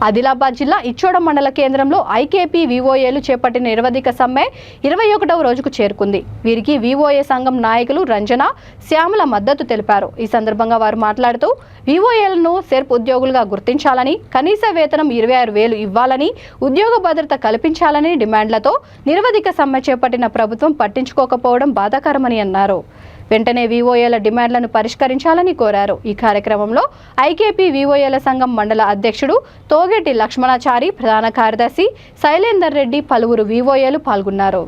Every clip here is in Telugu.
ఆదిలాబాద్ జిల్లా ఇచ్చోడ మండల కేంద్రంలో ఐకేపీ వివోఏలు చేపట్టిన నిరవధిక సమ్మె 21వ రోజుకు చేరుకుంది. వీరికి వివోఏ సంఘం నాయకులు రంజన, శ్యామల మద్దతు తెలిపారు. ఈ సందర్భంగా వారు మాట్లాడుతూ వివోఏలను సెర్ప్ ఉద్యోగులుగా గుర్తించాలని, కనీస వేతనం 26,000 ఇవ్వాలని, ఉద్యోగ భద్రత కల్పించాలని డిమాండ్లతో నిరవధిక సమ్మె చేపట్టిన ప్రభుత్వం పట్టించుకోకపోవడం బాధాకరమని అన్నారు. వెంటనే వివోఏల డిమాండ్లను పరిష్కరించాలని కోరారు. ఈ కార్యక్రమంలో ఐకేపీ వివోఏల సంఘం మండల అధ్యక్షుడు తోగేటి లక్ష్మణాచారి, ప్రధాన కార్యదర్శి శైలేందర్ రెడ్డి, పలువురు వివోఏలు పాల్గొన్నారు.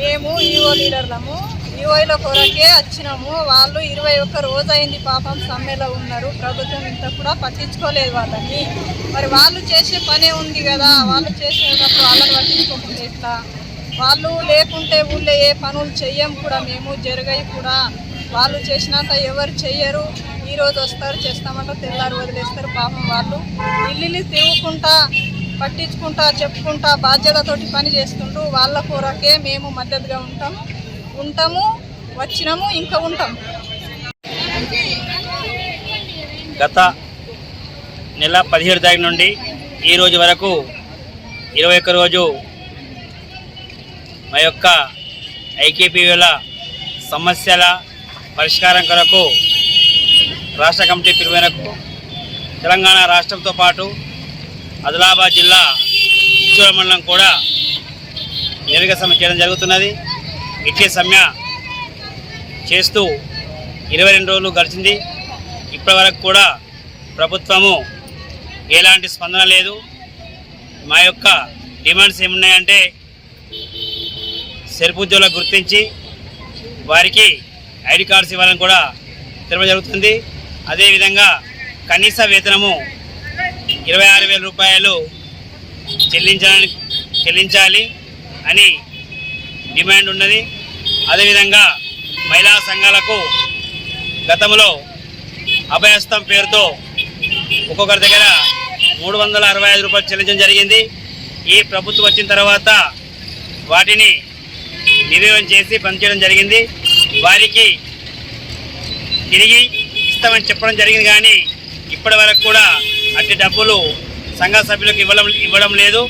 మేము ఈఓ లీడర్లము, ఈఓల కొరకే వచ్చినాము. వాళ్ళు 21 రోజు అయింది పాపం సమ్మెలో ఉన్నారు. ప్రభుత్వం ఇంత కూడా పట్టించుకోలేదు వాళ్ళని. మరి వాళ్ళు చేసే పనే ఉంది కదా, వాళ్ళు చేసేటప్పుడు వాళ్ళని పట్టించుకోకుండా ఎట్లా? వాళ్ళు లేకుంటే ఊళ్ళో ఏ పనులు చెయ్యం కూడా, మేము జరగయి కూడా. వాళ్ళు చేసినంత ఎవరు చెయ్యరు. ఈరోజు వస్తారు చేస్తామంటే తెల్లారు వదిలేస్తారు. పాపం వాళ్ళు ఇల్లు తిరుగుకుంటా, పట్టించుకుంటా, చెప్పుకుంటా, బాధ్యతతోటి పని చేస్తుండ్రు. వాళ్ళ కొరకే మేము మద్దతుగా ఉంటాము, వచ్చినాము, ఇంకా ఉంటాం. గత నెల 17 తారీఖు నుండి ఈ రోజు వరకు 21 రోజు మా యొక్క ఐకేపీల సమస్యల పరిష్కారం కొరకు రాష్ట్ర కమిటీ పిలుపు మేరకు తెలంగాణ రాష్ట్రంతో పాటు ఆదిలాబాద్ జిల్లా ఇచ్చోడ మండలం కూడా నిరవధిక సమ్మె చేయడం జరుగుతున్నది. ఇట్లే సమ్మె చేస్తూ 22 రోజులు గడిచింది. ఇప్పటి వరకు కూడా ప్రభుత్వము ఎలాంటి స్పందన లేదు. మా యొక్క డిమాండ్స్ ఏమున్నాయంటే సెర్ప్ ఉద్యోగులకు గుర్తించి వారికి ఐడి కార్డ్స్ ఇవ్వాలని కూడా తెలపడం జరుగుతుంది. అదేవిధంగా కనీస వేతనము 26,000 రూపాయలు చెల్లించాలి అని డిమాండ్ ఉన్నది. అదేవిధంగా మహిళా సంఘాలకు గతంలో అభయహస్తం పేరుతో ఒక్కొక్కరి దగ్గర 365 రూపాయలు చెల్లించడం జరిగింది. ఈ ప్రభుత్వం వచ్చిన తర్వాత వాటిని నిర్వహణ చేసి పనిచేయడం జరిగింది. వారికి తిరిగి ఇస్తామని చెప్పడం జరిగింది, కానీ ఇప్పటి వరకు కూడా అట్టి డబ్బులు సంఘ సభ్యులకు ఇవ్వడం లేదు.